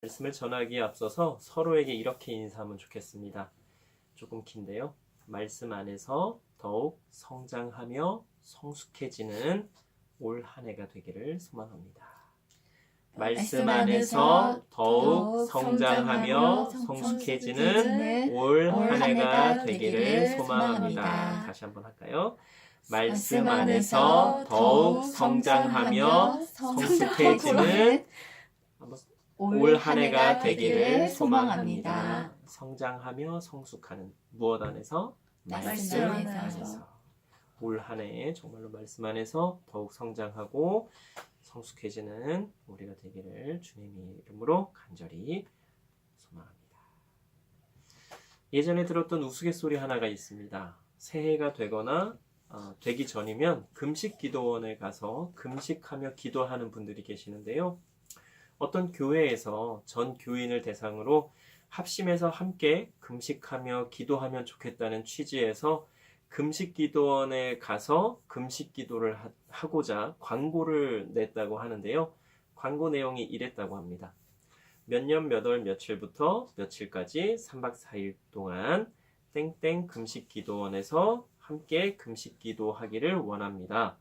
말씀을 전하기에 앞서서 서로에게 이렇게 인사하면 좋겠습니다. 조금 긴데요. 말씀 안에서 더욱 성장하며 성숙해지는 올 한 해가 되기를 소망합니다. 말씀 안에서 더욱 성장하며 성숙해지는 올 한 해가 되기를 소망합니다. 다시 한번 할까요? 말씀 안에서 더욱 성장하며 성숙해지는 올 한 해가 되기를 소망합니다. 성장하며 성숙하는 무엇 안에서? 말씀 안에서. 올 한 해에 정말로 말씀 안에서 더욱 성장하고 성숙해지는 우리가 되기를 주님의 이름으로 간절히 소망합니다. 예전에 들었던 우스갯소리 하나가 있습니다. 새해가 되거나 되기 전이면 금식기도원에 가서 금식하며 기도하는 분들이 계시는데요. 어떤 교회에서 전 교인을 대상으로 합심해서 함께 금식하며 기도하면 좋겠다는 취지에서 금식기도원에 가서 금식기도를 하고자 광고를 냈다고 하는데요. 광고 내용이 이랬다고 합니다. 몇 년 몇 월 며칠부터 며칠까지 3박 4일 동안 땡땡 금식기도원에서 함께 금식기도하기를 원합니다.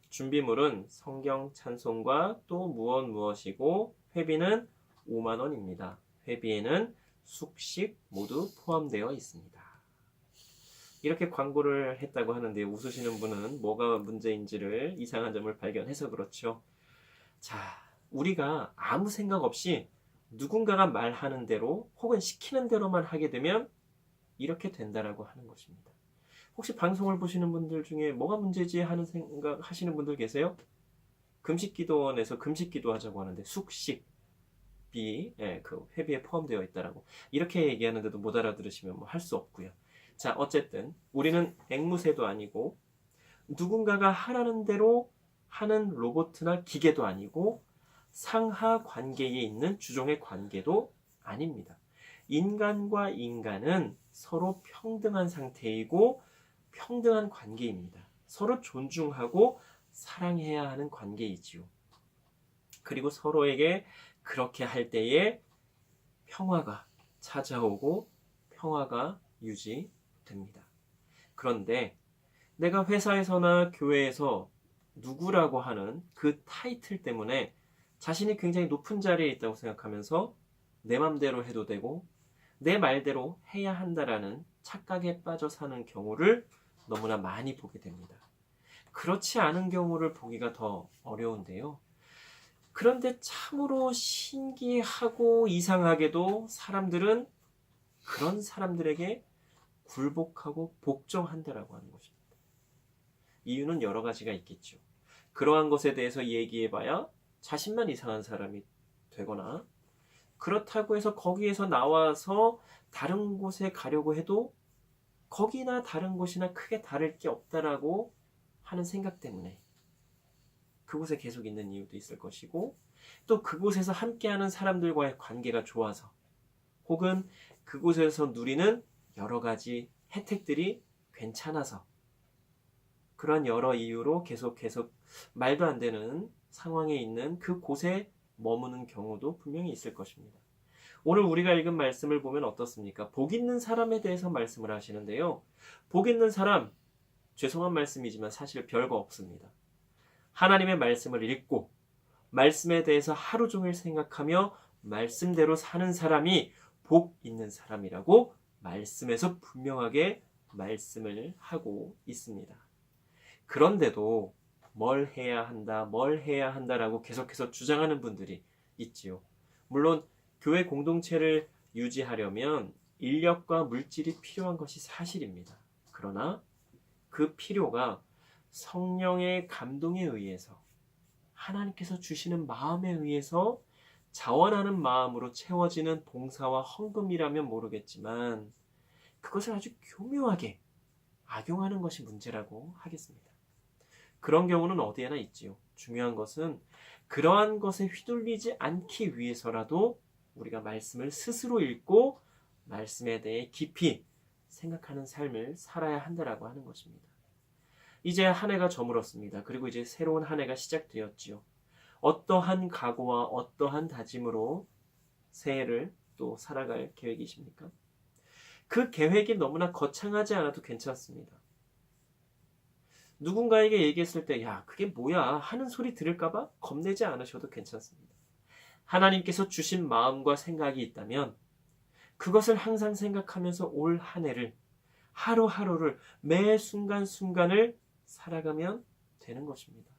준비물은 성경 찬송과 또 무엇이고 회비는 5만 원입니다. 회비에는 숙식 모두 포함되어 있습니다. 이렇게 광고를 했다고 하는데 웃으시는 분은 뭐가 문제인지를 이상한 점을 발견해서 그렇죠. 자, 우리가 아무 생각 없이 누군가가 말하는 대로 혹은 시키는 대로만 하게 되면 이렇게 된다라고 하는 것입니다. 혹시 방송을 보시는 분들 중에 뭐가 문제지 하는 생각 하시는 분들 계세요? 금식기도원에서 금식기도 하자고 하는데 숙식비, 그 회비에 포함되어 있다라고 이렇게 얘기하는데도 못 알아들으시면 뭐 할 수 없고요. 자, 어쨌든 우리는 앵무새도 아니고 누군가가 하라는 대로 하는 로봇이나 기계도 아니고 상하 관계에 있는 주종의 관계도 아닙니다. 인간과 인간은 서로 평등한 상태이고 평등한 관계입니다. 서로 존중하고 사랑해야 하는 관계이지요. 그리고 서로에게 그렇게 할 때에 평화가 찾아오고 평화가 유지됩니다. 그런데 내가 회사에서나 교회에서 누구라고 하는 그 타이틀 때문에 자신이 굉장히 높은 자리에 있다고 생각하면서 내 맘대로 해도 되고 내 말대로 해야 한다라는 착각에 빠져 사는 경우를 너무나 많이 보게 됩니다. 그렇지 않은 경우를 보기가 더 어려운데요. 그런데 참으로 신기하고 이상하게도 사람들은 그런 사람들에게 굴복하고 복종한다라고 하는 것입니다. 이유는 여러 가지가 있겠죠. 그러한 것에 대해서 얘기해봐야 자신만 이상한 사람이 되거나 그렇다고 해서 거기에서 나와서 다른 곳에 가려고 해도 거기나 다른 곳이나 크게 다를 게 없다라고 하는 생각 때문에 그곳에 계속 있는 이유도 있을 것이고 또 그곳에서 함께하는 사람들과의 관계가 좋아서 혹은 그곳에서 누리는 여러 가지 혜택들이 괜찮아서 그런 여러 이유로 계속 말도 안 되는 상황에 있는 그곳에 머무는 경우도 분명히 있을 것입니다. 오늘 우리가 읽은 말씀을 보면 어떻습니까? 복 있는 사람에 대해서 말씀을 하시는데요. 복 있는 사람, 죄송한 말씀이지만 사실 별거 없습니다. 하나님의 말씀을 읽고 말씀에 대해서 하루 종일 생각하며 말씀대로 사는 사람이 복 있는 사람이라고 말씀에서 분명하게 말씀을 하고 있습니다. 그런데도 뭘 해야 한다라고 계속해서 주장하는 분들이 있지요. 물론 교회 공동체를 유지하려면 인력과 물질이 필요한 것이 사실입니다. 그러나 그 필요가 성령의 감동에 의해서 하나님께서 주시는 마음에 의해서 자원하는 마음으로 채워지는 봉사와 헌금이라면 모르겠지만 그것을 아주 교묘하게 악용하는 것이 문제라고 하겠습니다. 그런 경우는 어디에나 있지요. 중요한 것은 그러한 것에 휘둘리지 않기 위해서라도 우리가 말씀을 스스로 읽고 말씀에 대해 깊이 생각하는 삶을 살아야 한다라고 하는 것입니다. 이제 한 해가 저물었습니다. 그리고 이제 새로운 한 해가 시작되었지요. 어떠한 각오와 어떠한 다짐으로 새해를 또 살아갈 계획이십니까? 그 계획이 너무나 거창하지 않아도 괜찮습니다. 누군가에게 얘기했을 때, 야, 그게 뭐야? 하는 소리 들을까봐 겁내지 않으셔도 괜찮습니다. 하나님께서 주신 마음과 생각이 있다면 그것을 항상 생각하면서 올 한 해를, 하루하루를, 매 순간순간을 살아가면 되는 것입니다.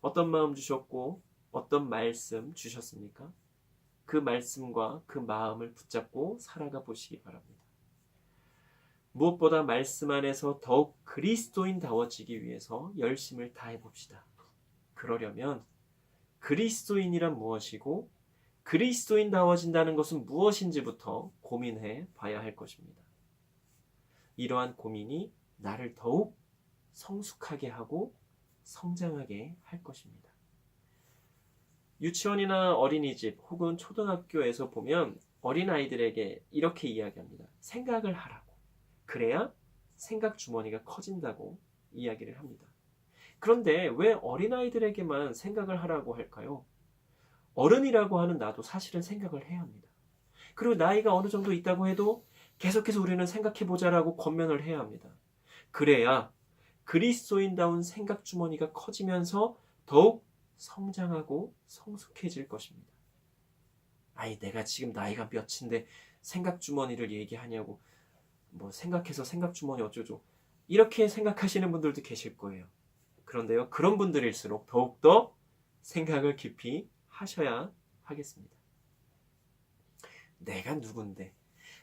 어떤 마음 주셨고 어떤 말씀 주셨습니까? 그 말씀과 그 마음을 붙잡고 살아가 보시기 바랍니다. 무엇보다 말씀 안에서 더욱 그리스도인다워지기 위해서 열심을 다해 봅시다. 그러려면 그리스도인이란 무엇이고 그리스도인다워진다는 것은 무엇인지부터 고민해 봐야 할 것입니다. 이러한 고민이 나를 더욱 성숙하게 하고 성장하게 할 것입니다. 유치원이나 어린이집 혹은 초등학교에서 보면 어린아이들에게 이렇게 이야기합니다. 생각을 하라고. 그래야 생각 주머니가 커진다고 이야기를 합니다. 그런데 왜 어린아이들에게만 생각을 하라고 할까요? 어른이라고 하는 나도 사실은 생각을 해야 합니다. 그리고 나이가 어느 정도 있다고 해도 계속해서 우리는 생각해보자라고 권면을 해야 합니다. 그래야 그리스도인다운 생각 주머니가 커지면서 더욱 성장하고 성숙해질 것입니다. 아이, 내가 지금 나이가 몇인데 생각 주머니를 얘기하냐고, 뭐 생각해서 생각 주머니 어쩌죠. 이렇게 생각하시는 분들도 계실 거예요. 그런데요, 그런 분들일수록 더욱더 생각을 깊이 하셔야 하겠습니다. 내가 누군데,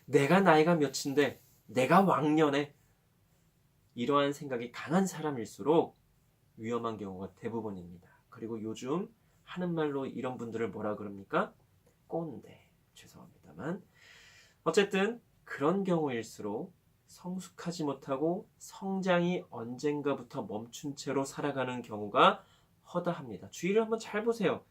내가 나이가 몇인데, 내가 왕년에, 이러한 생각이 강한 사람일수록 위험한 경우가 대부분입니다. 그리고 요즘 하는 말로 이런 분들을 뭐라 그럽니까? 꼰대. 죄송합니다만. 어쨌든 그런 경우일수록 성숙하지 못하고 성장이 언젠가부터 멈춘 채로 살아가는 경우가 허다합니다. 주위를 한번 잘 보세요.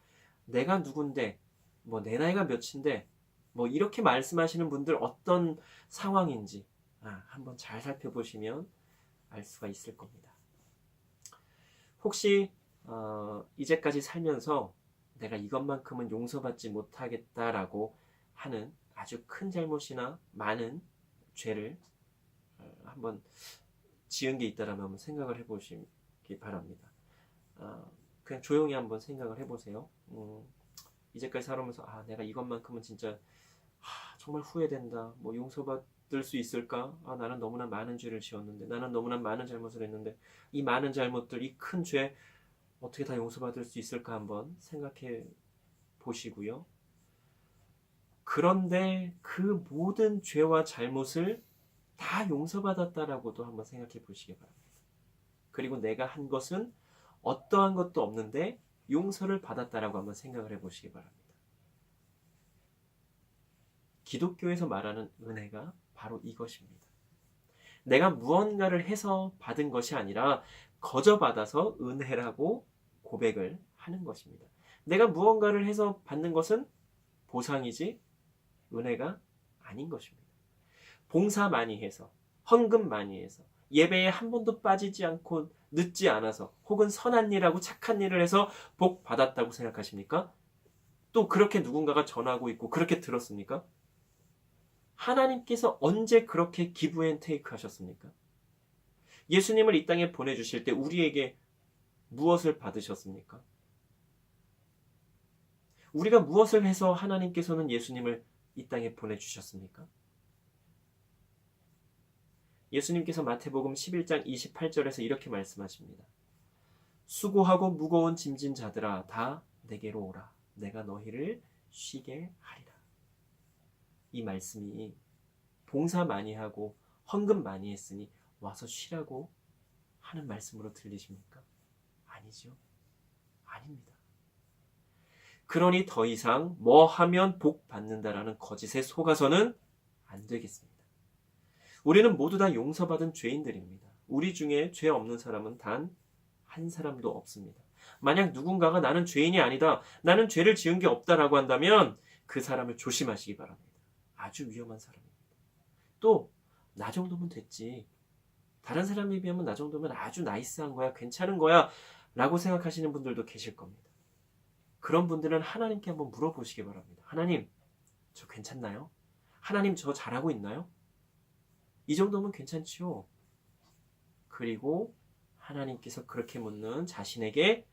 내가 누군데, 뭐 내 나이가 몇인데, 뭐 이렇게 말씀하시는 분들 어떤 상황인지 한번 잘 살펴보시면 알 수가 있을 겁니다. 혹시 이제까지 살면서 내가 이것만큼은 용서받지 못하겠다라고 하는 아주 큰 잘못이나 많은 죄를 한번 지은 게 있다라면 한번 생각을 해보시기 바랍니다. 그냥 조용히 한번 생각을 해보세요. 이제까지 살아오면서 내가 이것만큼은 진짜 정말 후회된다. 뭐 용서받을 수 있을까? 나는 너무나 많은 죄를 지었는데, 나는 너무나 많은 잘못을 했는데, 이 많은 잘못들, 이 큰 죄 어떻게 다 용서받을 수 있을까 한번 생각해 보시고요. 그런데 그 모든 죄와 잘못을 다 용서받았다라고도 한번 생각해 보시기 바랍니다. 그리고 내가 한 것은 어떠한 것도 없는데 용서를 받았다라고 한번 생각을 해 보시기 바랍니다. 기독교에서 말하는 은혜가 바로 이것입니다. 내가 무언가를 해서 받은 것이 아니라 거저 받아서 은혜라고 고백을 하는 것입니다. 내가 무언가를 해서 받는 것은 보상이지 은혜가 아닌 것입니다. 봉사 많이 해서, 헌금 많이 해서, 예배에 한 번도 빠지지 않고 늦지 않아서, 혹은 선한 일하고 착한 일을 해서 복 받았다고 생각하십니까? 또 그렇게 누군가가 전하고 있고 그렇게 들었습니까? 하나님께서 언제 그렇게 기브 앤 테이크 하셨습니까? 예수님을 이 땅에 보내주실 때 우리에게 무엇을 받으셨습니까? 우리가 무엇을 해서 하나님께서는 예수님을 이 땅에 보내주셨습니까? 예수님께서 마태복음 11장 28절에서 이렇게 말씀하십니다. 수고하고 무거운 짐진 자들아 다 내게로 오라. 내가 너희를 쉬게 하리라. 이 말씀이 봉사 많이 하고 헌금 많이 했으니 와서 쉬라고 하는 말씀으로 들리십니까? 아니죠. 아닙니다. 그러니 더 이상 뭐 하면 복 받는다라는 거짓에 속아서는 안 되겠습니다. 우리는 모두 다 용서받은 죄인들입니다. 우리 중에 죄 없는 사람은 단 한 사람도 없습니다. 만약 누군가가 나는 죄인이 아니다, 나는 죄를 지은 게 없다라고 한다면 그 사람을 조심하시기 바랍니다. 아주 위험한 사람입니다. 또 나 정도면 됐지, 다른 사람에 비하면 나 정도면 아주 나이스한 거야, 괜찮은 거야 라고 생각하시는 분들도 계실 겁니다. 그런 분들은 하나님께 한번 물어보시기 바랍니다. 하나님, 저 괜찮나요? 하나님 저 잘하고 있나요? 이 정도면 괜찮지요. 그리고 하나님께서 그렇게 묻는 자신에게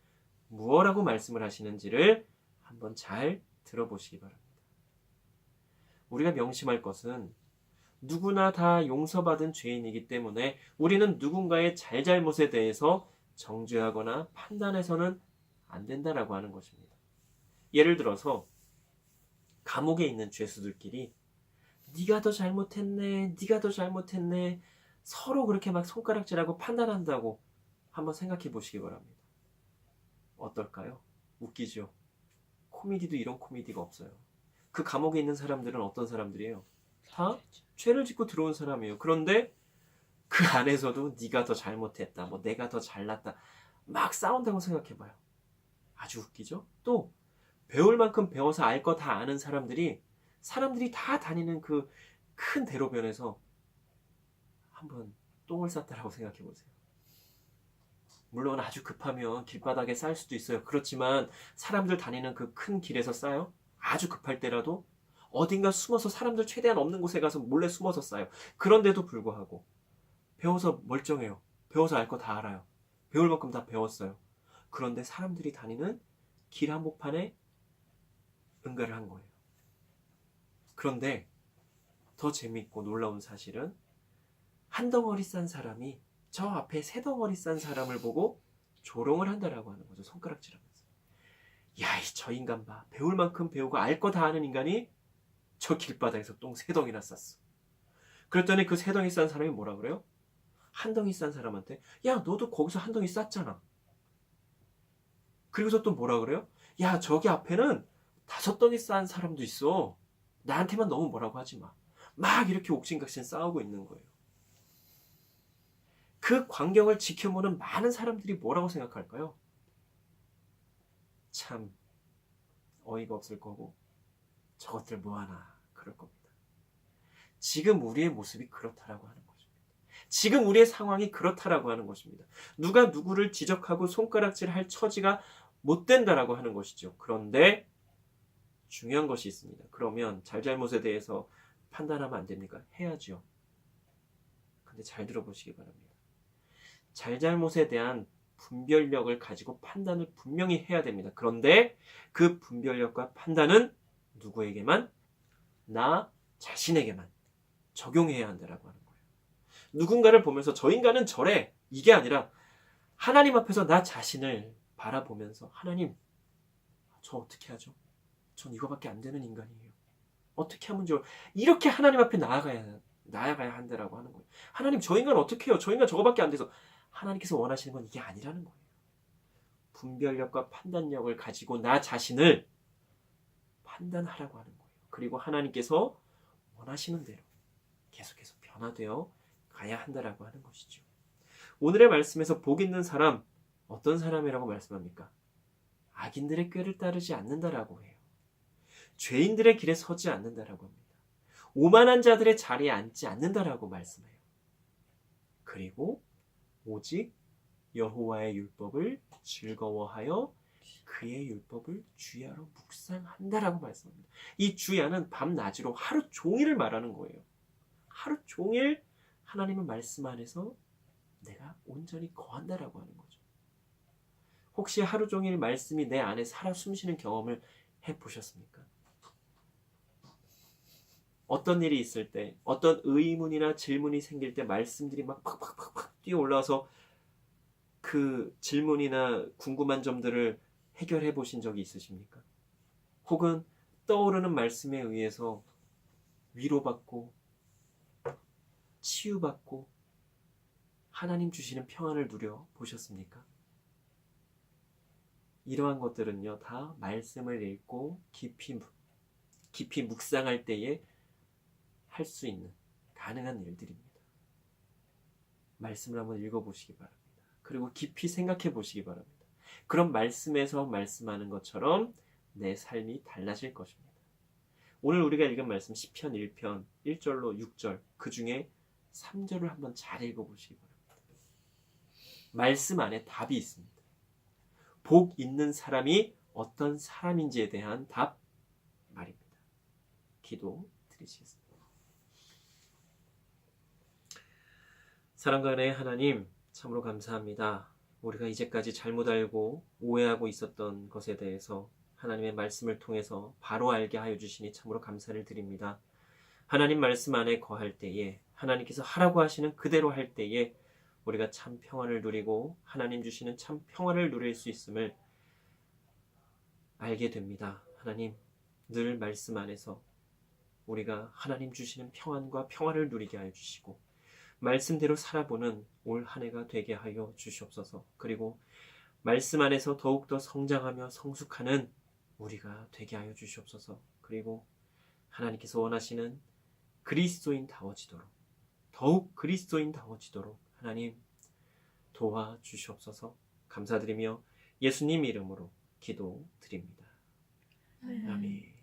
무엇라고 말씀을 하시는지를 한번 잘 들어보시기 바랍니다. 우리가 명심할 것은 누구나 다 용서받은 죄인이기 때문에 우리는 누군가의 잘잘못에 대해서 정죄하거나 판단해서는 안 된다라고 하는 것입니다. 예를 들어서 감옥에 있는 죄수들끼리 네가 더 잘못했네, 네가 더 잘못했네 서로 그렇게 막 손가락질하고 판단한다고 한번 생각해 보시기 바랍니다. 어떨까요? 웃기죠? 코미디도 이런 코미디가 없어요. 그 감옥에 있는 사람들은 어떤 사람들이에요? 다 죄를 짓고 들어온 사람이에요. 그런데 그 안에서도 네가 더 잘못했다, 뭐 내가 더 잘났다 막 싸운다고 생각해봐요. 아주 웃기죠? 또 배울 만큼 배워서 알 거 다 아는 사람들이 다 다니는 그 큰 대로변에서 한번 똥을 쌌다라고 생각해보세요. 물론 아주 급하면 길바닥에 쌀 수도 있어요. 그렇지만 사람들 다니는 그 큰 길에서 싸요? 아주 급할 때라도 어딘가 숨어서 사람들 최대한 없는 곳에 가서 몰래 숨어서 싸요. 그런데도 불구하고 배워서 멀쩡해요. 배워서 알 거 다 알아요. 배울 만큼 다 배웠어요. 그런데 사람들이 다니는 길 한복판에 응가를 한 거예요. 그런데 더 재밌고 놀라운 사실은 한 덩어리 싼 사람이 저 앞에 세 덩어리 싼 사람을 보고 조롱을 한다라고 하는 거죠. 손가락질하면서. 야, 저 인간 봐. 배울 만큼 배우고 알 거 다 아는 인간이 저 길바닥에서 똥 세 덩이나 쌌어. 그랬더니 그 세 덩이 싼 사람이 뭐라 그래요? 한 덩이 싼 사람한테 야, 너도 거기서 한 덩이 쌌잖아. 그리고서 또 뭐라 그래요? 야, 저기 앞에는 5덩이 싼 사람도 있어. 나한테만 너무 뭐라고 하지 마. 막 이렇게 옥신각신 싸우고 있는 거예요. 그 광경을 지켜보는 많은 사람들이 뭐라고 생각할까요? 참 어이가 없을 거고 저것들 뭐하나 그럴 겁니다. 지금 우리의 모습이 그렇다라고 하는 것입니다. 지금 우리의 상황이 그렇다라고 하는 것입니다. 누가 누구를 지적하고 손가락질할 처지가 못 된다라고 하는 것이죠. 그런데 중요한 것이 있습니다. 그러면 잘잘못에 대해서 판단하면 안 됩니까? 해야죠. 근데 잘 들어보시기 바랍니다. 잘잘못에 대한 분별력을 가지고 판단을 분명히 해야 됩니다. 그런데 그 분별력과 판단은 누구에게만? 나 자신에게만 적용해야 한다라고 하는 거예요. 누군가를 보면서 저 인간은 저래 이게 아니라 하나님 앞에서 나 자신을 바라보면서 하나님, 저 어떻게 하죠? 전 이거밖에 안 되는 인간이에요. 어떻게 하면 좋아? 이렇게 하나님 앞에 나아가야 한다라고 하는 거예요. 하나님, 저 인간 어떻게 해요? 저 인간 저거밖에 안 돼서. 하나님께서 원하시는 건 이게 아니라는 거예요. 분별력과 판단력을 가지고 나 자신을 판단하라고 하는 거예요. 그리고 하나님께서 원하시는 대로 계속해서 변화되어 가야 한다라고 하는 것이죠. 오늘의 말씀에서 복 있는 사람, 어떤 사람이라고 말씀합니까? 악인들의 꾀를 따르지 않는다라고 해요. 죄인들의 길에 서지 않는다라고 합니다. 오만한 자들의 자리에 앉지 않는다라고 말씀해요. 그리고 오직 여호와의 율법을 즐거워하여 그의 율법을 주야로 묵상한다라고 말씀합니다. 이 주야는 밤낮으로 하루 종일을 말하는 거예요. 하루 종일 하나님의 말씀 안에서 내가 온전히 거한다라고 하는 거죠. 혹시 하루 종일 말씀이 내 안에 살아 숨쉬는 경험을 해보셨습니까? 어떤 일이 있을 때, 어떤 의문이나 질문이 생길 때 말씀들이 막 팍팍팍팍 뛰어 올라와서 그 질문이나 궁금한 점들을 해결해 보신 적이 있으십니까? 혹은 떠오르는 말씀에 의해서 위로받고 치유받고 하나님 주시는 평안을 누려 보셨습니까? 이러한 것들은요, 다 말씀을 읽고 깊이 묵상할 때에 할 수 있는 가능한 일들입니다. 말씀을 한번 읽어보시기 바랍니다. 그리고 깊이 생각해 보시기 바랍니다. 그런 말씀에서 말씀하는 것처럼 내 삶이 달라질 것입니다. 오늘 우리가 읽은 말씀 시편 1편 1절로 6절 그 중에 3절을 한번 잘 읽어보시기 바랍니다. 말씀 안에 답이 있습니다. 복 있는 사람이 어떤 사람인지에 대한 답 말입니다. 기도 드리시겠습니다. 사랑과 은혜의 하나님, 참으로 감사합니다. 우리가 이제까지 잘못 알고 오해하고 있었던 것에 대해서 하나님의 말씀을 통해서 바로 알게 하여 주시니 참으로 감사를 드립니다. 하나님 말씀 안에 거할 때에, 하나님께서 하라고 하시는 그대로 할 때에 우리가 참 평안을 누리고 하나님 주시는 참 평안을 누릴 수 있음을 알게 됩니다. 하나님, 늘 말씀 안에서 우리가 하나님 주시는 평안과 평화를 누리게 하여 주시고 말씀대로 살아보는 올 한 해가 되게 하여 주시옵소서. 그리고 말씀 안에서 더욱더 성장하며 성숙하는 우리가 되게 하여 주시옵소서. 그리고 하나님께서 원하시는 그리스도인다워지도록, 더욱 그리스도인다워지도록 하나님 도와주시옵소서. 감사드리며 예수님 이름으로 기도드립니다. 아멘.